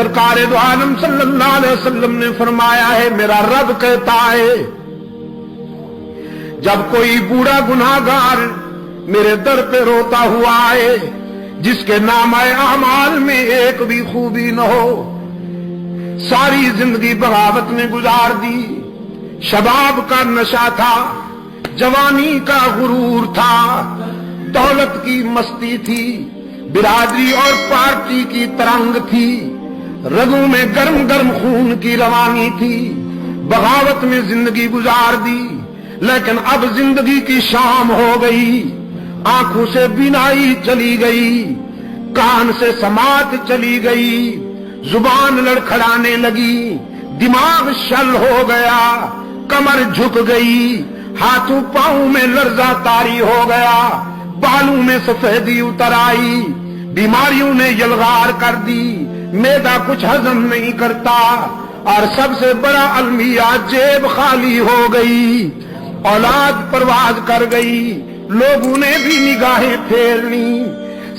سرکار دو عالم صلی اللہ علیہ وسلم نے فرمایا ہے، میرا رب کہتا ہے جب کوئی بوڑھا گناہگار میرے در پہ روتا ہوا آئے جس کے نامہ اعمال میں ایک بھی خوبی نہ ہو، ساری زندگی بغاوت میں گزار دی، شباب کا نشہ تھا، جوانی کا غرور تھا، دولت کی مستی تھی، برادری اور پارٹی کی ترنگ تھی، رگوں میں گرم گرم خون کی روانی تھی، بغاوت میں زندگی گزار دی، لیکن اب زندگی کی شام ہو گئی، آنکھوں سے بینائی چلی گئی، کان سے سماعت چلی گئی، زبان لڑکھڑانے لگی، دماغ شل ہو گیا، کمر جھک گئی، ہاتھوں پاؤں میں لرزہ طاری ہو گیا، بالوں میں سفیدی اتر آئی، بیماریوں نے یلغار کر دی، معدہ کچھ ہضم نہیں کرتا، اور سب سے بڑا المیہ جیب خالی ہو گئی، اولاد پرواز کر گئی، لوگوں نے بھی نگاہیں پھیر لی،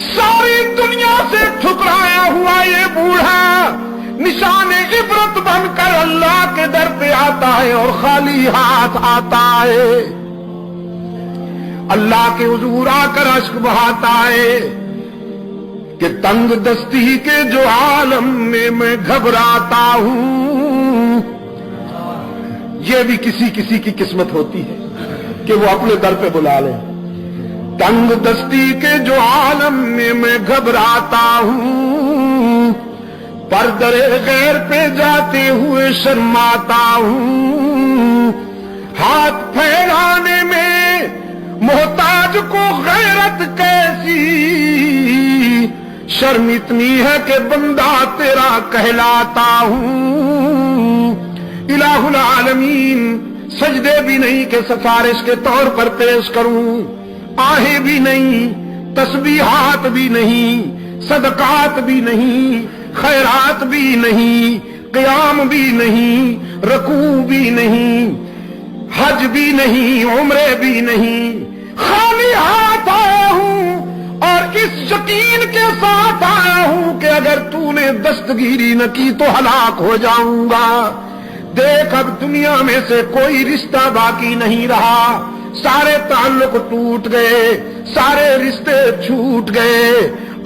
ساری دنیا سے ٹھکرایا ہوا یہ بوڑھا نشان عبرت بن کر اللہ کے در پہ آتا ہے اور خالی ہاتھ آتا ہے، اللہ کے حضور آ کر اشک بہاتا ہے کہ تنگ دستی کے جو عالم میں گھبراتا ہوں، یہ بھی کسی کسی کی قسمت ہوتی ہے کہ وہ اپنے در پہ بلا لے، تنگ دستی کے جو عالم میں گھبراتا ہوں، پر در غیر پہ جاتے ہوئے شرماتا ہوں، ہاتھ پھیلانے میں محتاج کو غیرت کیسی، شرم اتنی ہے کہ بندہ تیرا کہلاتا ہوں، الہ العالمین سجدے بھی نہیں کہ سفارش کے طور پر پیش کروں، آہیں بھی نہیں، تسبیحات بھی نہیں، صدقات بھی نہیں، خیرات بھی نہیں، قیام بھی نہیں، رکوع بھی نہیں، حج بھی نہیں، عمرے بھی نہیں، خالی ہاتھ آیا ہوں اور اس یقین کے ساتھ آیا ہوں کہ اگر تو نے دستگیری نہ کی تو ہلاک ہو جاؤں گا، دیکھ اب دنیا میں سے کوئی رشتہ باقی نہیں رہا، سارے تعلق ٹوٹ گئے، سارے رشتے چھوٹ گئے،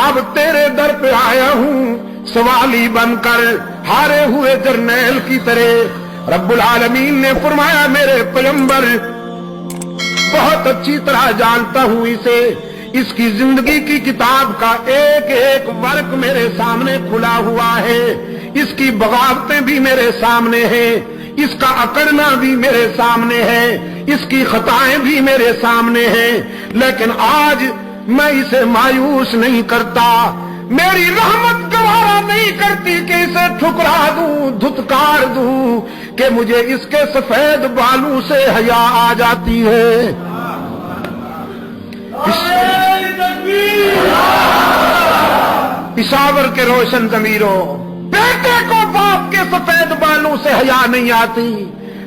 اب تیرے در پہ آیا ہوں سوالی بن کر، ہارے ہوئے جرنیل کی طرح۔ رب العالمین نے فرمایا میرے پیغمبر بہت اچھی طرح جانتا ہوں اسے، اس کی زندگی کی کتاب کا ایک ایک ورق میرے سامنے کھلا ہوا ہے، اس کی بغاوتیں بھی میرے سامنے ہیں، اس کا اکڑنا بھی میرے سامنے ہے، اس کی خطائیں بھی میرے سامنے ہیں، لیکن آج میں اسے مایوس نہیں کرتا، میری رحمت گوارا نہیں کرتی کہ اسے ٹھکرا دوں، دھتکار دوں، کہ مجھے اس کے سفید بالوں سے حیا آ جاتی ہے۔ پشاور کے روشن ضمیروں، بیٹے کو باپ کے سفید بالوں سے حیا نہیں آتی،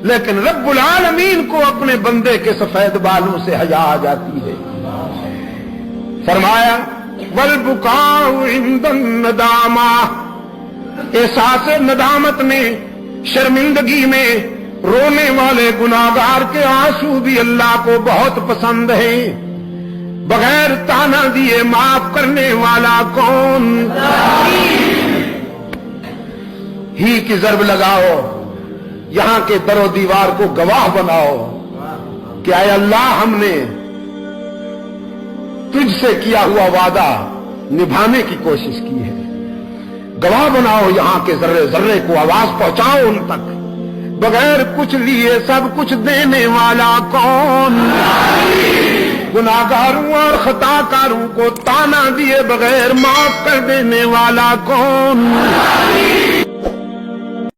لیکن رب العالمین کو اپنے بندے کے سفید بالوں سے حیا آ جاتی ہے۔ فرمایا والبکاء عند الندامہ، احساس ندامت میں، شرمندگی میں رونے والے گناہگار کے آنسو بھی اللہ کو بہت پسند ہیں، بغیر تانا دیے معاف کرنے والا کون؟ ہی کی ضرب لگاؤ، یہاں کے در و دیوار کو گواہ بناؤ کہ اے اللہ ہم نے تجھ سے کیا ہوا وعدہ نبھانے کی کوشش کی ہے، گواہ بناؤ یہاں کے ذرے ذرے کو، آواز پہنچاؤ ان تک، بغیر کچھ لیے سب کچھ دینے والا کون؟ گناہگاروں اور خطا کاروں کو تانا دیے بغیر معاف کر دینے والا کون؟